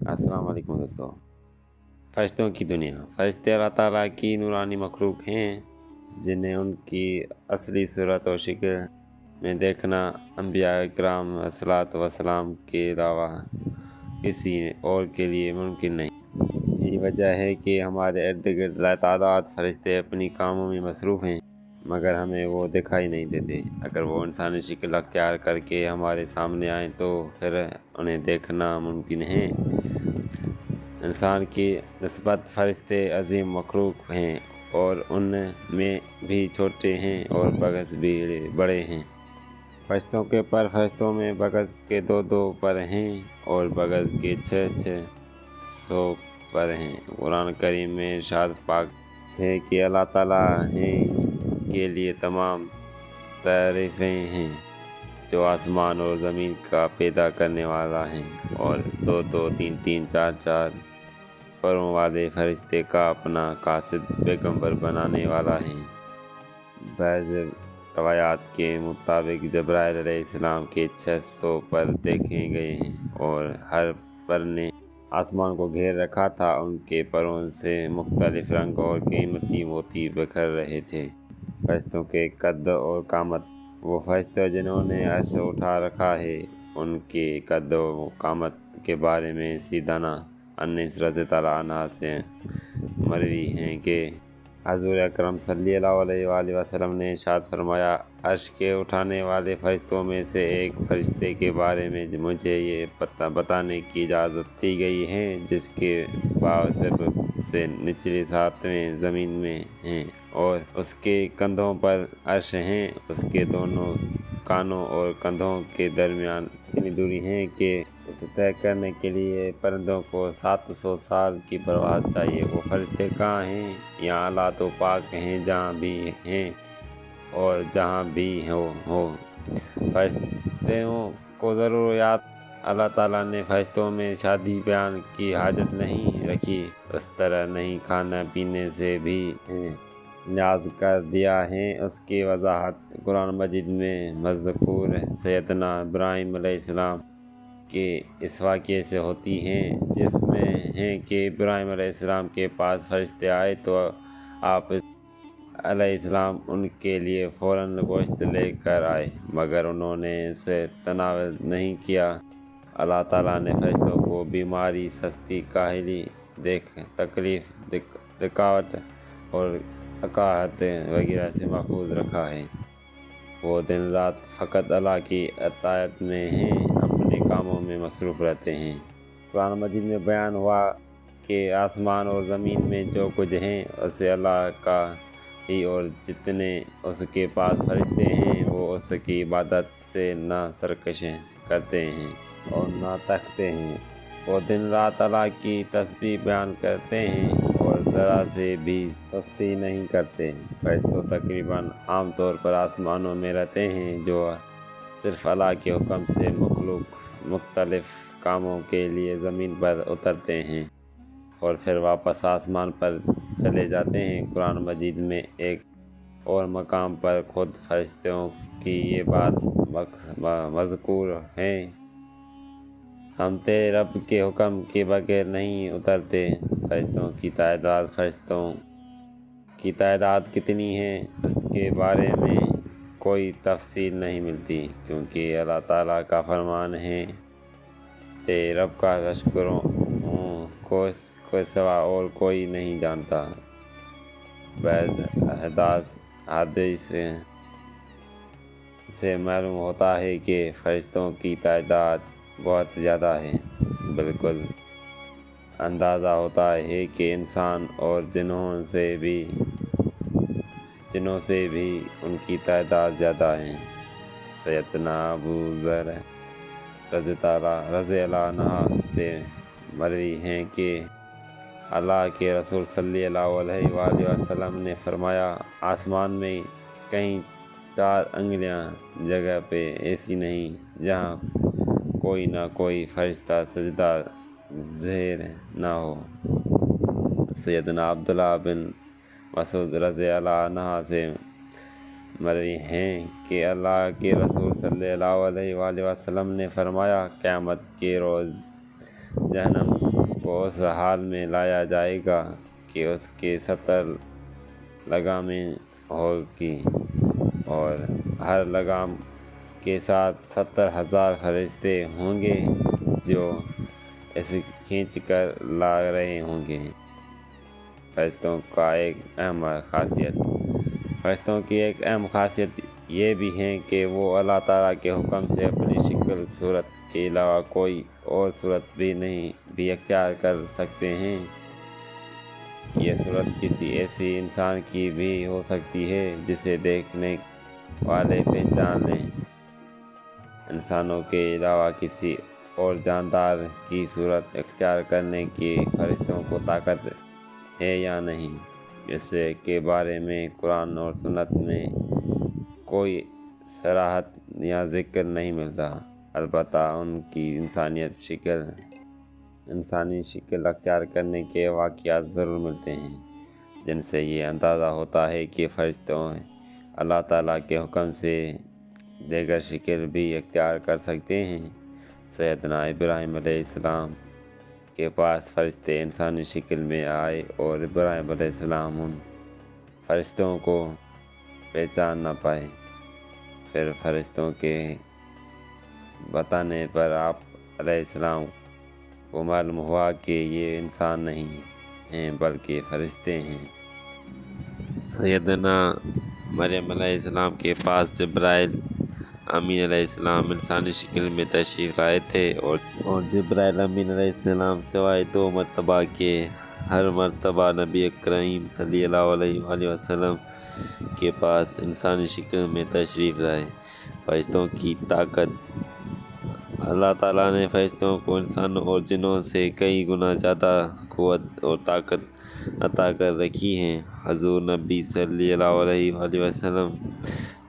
السلام علیکم دوستو۔ فرشتوں کی دنیا۔ فرشتے اللہ تعالیٰ کی نورانی مخلوق ہیں جنہیں ان کی اصلی صورت و شکل میں دیکھنا انبیاء اکرام صلوات و سلام کے علاوہ کسی اور کے لیے ممکن نہیں۔ یہی وجہ ہے کہ ہمارے ارد گرد لاتعداد فرشتے اپنی کاموں میں مصروف ہیں، مگر ہمیں وہ دکھائی نہیں دیتے۔ اگر وہ انسانی شکل اختیار کر کے ہمارے سامنے آئیں تو پھر انہیں دیکھنا ممکن ہے۔ انسان کی نسبت فرشتے عظیم مخلوق ہیں اور ان میں بھی چھوٹے ہیں اور بعض بھی بڑے ہیں۔ فرشتوں کے پر فرشتوں میں بعض کے 2 پر ہیں اور بعض کے 600 پر ہیں۔ قرآن کریم میں ارشاد پاک ہے کہ اللہ تعالیٰ کے لیے تمام تعریفیں ہیں جو آسمان اور زمین کا پیدا کرنے والا ہے اور 2 3 4 پروں والے فرشتے کا اپنا قاصد پیغمبر بنانے والا ہے۔ بعض روایات کے مطابق جبرائیل علیہ السلام کے 600 پر دیکھے گئے ہیں اور ہر پر نے آسمان کو گھیر رکھا تھا۔ ان کے پروں سے مختلف رنگ اور قیمتی موتی بکھر رہے تھے۔ فرشتوں کے قد اور قامت۔ وہ فرشتے جنہوں نے عرش اٹھا رکھا ہے ان کے قد و قامت کے بارے میں سیدنا انس رضی اللہ عنہ سے مروی ہیں کہ حضور اکرم صلی اللہ علیہ وآلہ وسلم نے ارشاد فرمایا، عرش کے اٹھانے والے فرشتوں میں سے ایک فرشتے کے بارے میں مجھے یہ بتانے کی اجازت دی گئی ہے جس کے پاؤں سب سے نچلی 7ویں زمین میں ہیں اور اس کے کندھوں پر عرش ہیں۔ اس کے دونوں کانوں اور کندھوں کے درمیان اتنی دوری ہے کہ اسے طے کرنے کے لیے پرندوں کو 700 سال کی پرواز چاہیے۔ وہ فرشتے کہاں ہیں؟ یہاں اللہ تو پاک ہیں جہاں بھی ہیں اور جہاں بھی ہو۔ فرشتوں کو ضروریات۔ اللہ تعالیٰ نے فرشتوں میں شادی بیان کی حاجت نہیں رکھی، اس طرح نہیں کھانا پینے سے بھی نیاز کر دیا ہے۔ اس کی وضاحت قرآن مجید میں مذکور سیدنا ابراہیم علیہ السلام کے اس واقعے سے ہوتی ہے جس میں ہے کہ ابراہیم علیہ السلام کے پاس فرشتے آئے تو آپ علیہ السلام ان کے لیے فوراً گوشت لے کر آئے، مگر انہوں نے اسے تناول نہیں کیا۔ اللہ تعالیٰ نے فرشتوں کو بیماری، سستی، کاہلی، تکلیف، تھکاوٹ اور اقاحت وغیرہ سے محفوظ رکھا ہے۔ وہ دن رات فقط اللہ کی اطاعت میں ہیں، اپنے کاموں میں مصروف رہتے ہیں۔ قرآن مجید میں بیان ہوا کہ آسمان اور زمین میں جو کچھ ہیں اسے اللہ کا ہی اور جتنے اس کے پاس فرشتے ہیں وہ اس کی عبادت سے نہ سرکشی کرتے ہیں اور نہ تھکتے ہیں۔ وہ دن رات اللہ کی تسبیح بیان کرتے ہیں اور ذرا سے بھی سستی نہیں کرتے۔ فرشتے تقریباً عام طور پر آسمانوں میں رہتے ہیں جو صرف اللہ کے حکم سے مخلوق مختلف کاموں کے لیے زمین پر اترتے ہیں اور پھر واپس آسمان پر چلے جاتے ہیں۔ قرآن مجید میں ایک اور مقام پر خود فرشتوں کی یہ بات مذکور ہے، ہم تیرے رب کے حکم کے بغیر نہیں اترتے۔ فرشتوں کی تعداد کتنی ہے اس کے بارے میں کوئی تفصیل نہیں ملتی، کیونکہ اللہ تعالیٰ کا فرمان ہے، تیرے رب کا لشکروں کو اس کے سوا اور کوئی نہیں جانتا۔ بعض حدیث سے معلوم ہوتا ہے کہ فرشتوں کی تعداد بہت زیادہ ہے۔ بالکل اندازہ ہوتا ہے کہ انسان اور جنوں سے بھی ان کی تعداد زیادہ ہے۔ سیدنا ابو ذر رضی اللہ عنہ سے مروی ہیں کہ اللہ کے رسول صلی اللہ علیہ وآلہ وسلم نے فرمایا، آسمان میں کہیں 4 انگلیاں جگہ پہ ایسی نہیں جہاں کوئی نہ کوئی فرشتہ سجدہ زیر نہ ہو۔ سیدنا عبداللہ بن مسعود رضی اللہ عنہ سے مروی ہیں کہ اللہ کے رسول صلی اللہ علیہ وآلہ وسلم نے فرمایا، قیامت کے روز جہنم کو اس حال میں لایا جائے گا کہ اس کے 70 لگامیں ہوگی اور ہر لگام کے ساتھ 70,000 فرشتے ہوں گے جو اسے کھینچ کر لا رہے ہوں گے۔ فرشتوں کی ایک اہم خاصیت یہ بھی ہے کہ وہ اللہ تعالیٰ کے حکم سے اپنی شکل صورت کے علاوہ کوئی اور صورت بھی اختیار کر سکتے ہیں۔ یہ صورت کسی ایسی انسان کی بھی ہو سکتی ہے جسے دیکھنے والے پہچان لیں۔ انسانوں کے علاوہ کسی اور جاندار کی صورت اختیار کرنے کی فرشتوں کو طاقت ہے یا نہیں، اس کے بارے میں قرآن اور سنت میں کوئی صراحت یا ذکر نہیں ملتا۔ البتہ ان کی انسانی شکل اختیار کرنے کے واقعات ضرور ملتے ہیں جن سے یہ اندازہ ہوتا ہے کہ فرشتوں اللہ تعالیٰ کے حکم سے دیگر شکل بھی اختیار کر سکتے ہیں۔ سیدنا ابراہیم علیہ السلام کے پاس فرشتے انسانی شکل میں آئے اور ابراہیم علیہ السلام ان فرشتوں کو پہچان نہ پائے۔ پھر فرشتوں کے بتانے پر آپ علیہ السلام کو معلوم ہوا کہ یہ انسان نہیں ہیں بلکہ فرشتے ہیں۔ سیدنا مریم علیہ السلام کے پاس جبرائیل امین علیہ السلام انسانی شکل میں تشریف لائے تھے اور جبرائیل امین علیہ السلام سوائے 2 مرتبہ کے ہر مرتبہ نبی کریم صلی اللہ علیہ وآلہ وسلم کے پاس انسانی شکل میں تشریف لائے۔ فرشتوں کی طاقت۔ اللہ تعالیٰ نے فرشتوں کو انسانوں اور جنوں سے کئی گنا زیادہ قوت اور طاقت عطا کر رکھی ہے۔ حضور نبی صلی اللہ علیہ وآلہ وسلم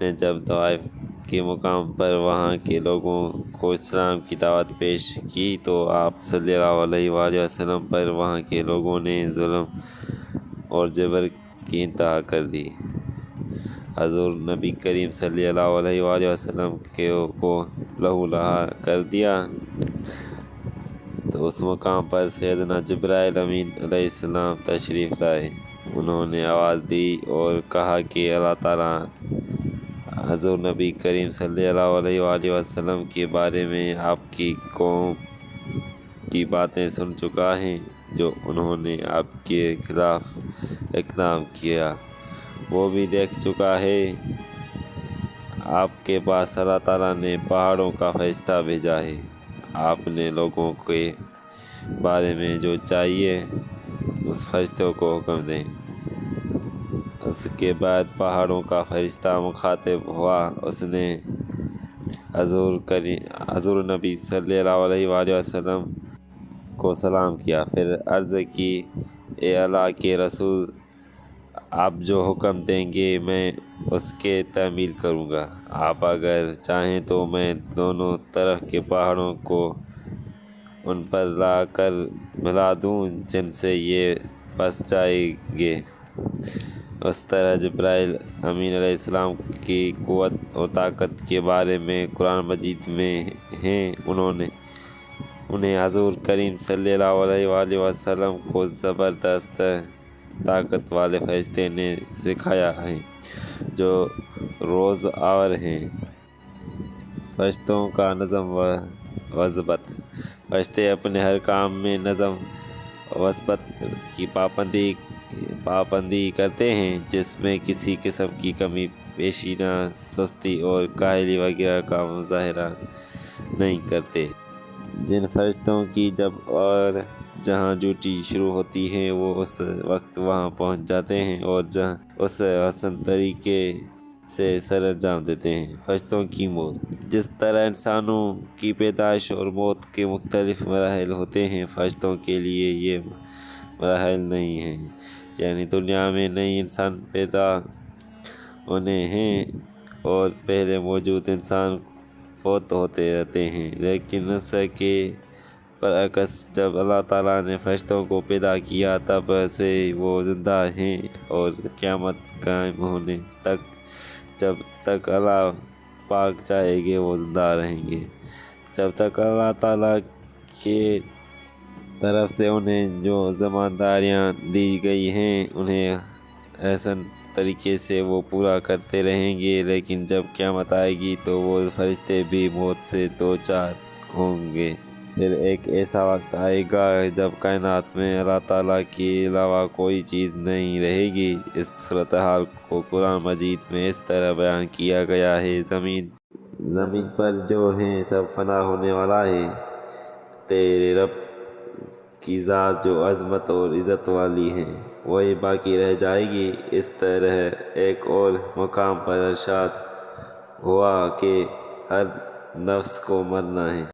نے جب طائف کے مقام پر وہاں کے لوگوں کو اسلام کی دعوت پیش کی تو آپ صلی اللہ علیہ وآلہ وسلم پر وہاں کے لوگوں نے ظلم اور جبر کی انتہا کر دی۔ حضور نبی کریم صلی اللہ علیہ وآلہ وسلم کو لہو لہا کر دیا تو اس مقام پر سیدنا جبرائیل امین علیہ السلام تشریف لائے۔ انہوں نے آواز دی اور کہا کہ اللہ تعالیٰ حضور نبی کریم صلی اللہ علیہ وآلہ وسلم کے بارے میں آپ کی قوم کی باتیں سن چکا ہے۔ جو انہوں نے آپ کے خلاف اقدام کیا وہ بھی دیکھ چکا ہے۔ آپ کے پاس اللہ تعالیٰ نے پہاڑوں کا فرشتہ بھیجا ہے۔ آپ نے لوگوں کے بارے میں جو چاہیے اس فرشتے کو حکم دیں۔ اس کے بعد پہاڑوں کا فرشتہ مخاطب ہوا۔ اس نے حضور نبی صلی اللہ علیہ وآلہ وسلم کو سلام کیا، پھر عرض کی، اے اللہ کے رسول، آپ جو حکم دیں گے میں اس کے تعمیل کروں گا۔ آپ اگر چاہیں تو میں دونوں طرف کے پہاڑوں کو ان پر لا کر ملا دوں جن سے یہ پس جائیں گے۔ اس طرح جبرائیل امین علیہ السلام کی قوت اور طاقت کے بارے میں قرآن مجید میں ہے۔ انہیں حضور کریم صلی اللہ علیہ وآلہ وسلم کو زبردست طاقت والے فرشتے نے سکھایا ہے جو روز آور ہیں۔ فرشتوں کا نظم و ضبط۔ فرشتے اپنے ہر کام میں نظم و ضبط کی پابندی کرتے ہیں، جس میں کسی قسم کی کمی بیشی نہ سستی اور کاہلی وغیرہ کا مظاہرہ نہیں کرتے۔ جن فرشتوں کی جب اور جہاں ڈیوٹی شروع ہوتی ہے وہ اس وقت وہاں پہنچ جاتے ہیں اور اس حسن طریقے سے سر انجام دیتے ہیں۔ فرشتوں کی موت۔ جس طرح انسانوں کی پیدائش اور موت کے مختلف مراحل ہوتے ہیں، فرشتوں کے لیے یہ مراحل نہیں ہیں۔ یعنی دنیا میں نئے انسان پیدا ہونے ہیں اور پہلے موجود انسان فوت ہوتے رہتے ہیں، لیکن اس کے برعکس جب اللہ تعالیٰ نے فرشتوں کو پیدا کیا تب سے وہ زندہ ہیں اور قیامت قائم ہونے تک جب تک اللہ پاک چاہیں گے وہ زندہ رہیں گے۔ جب تک اللہ تعالیٰ کے طرف سے انہیں جو ذمہ دی گئی ہیں انہیں احسن طریقے سے وہ پورا کرتے رہیں گے، لیکن جب قیامت آئے گی تو وہ فرشتے بھی موت سے دوچار ہوں گے۔ پھر ایک ایسا وقت آئے گا جب کائنات میں اللہ تعالیٰ کے علاوہ کوئی چیز نہیں رہے گی۔ اس صورتحال کو قرآن مجید میں اس طرح بیان کیا گیا ہے: زمین پر جو ہے سب فنا ہونے والا ہے، تیرے رب کی ذات جو عظمت اور عزت والی ہے وہی باقی رہ جائے گی۔ اس طرح ایک اور مقام پر ارشاد ہوا کہ ہر نفس کو مرنا ہے۔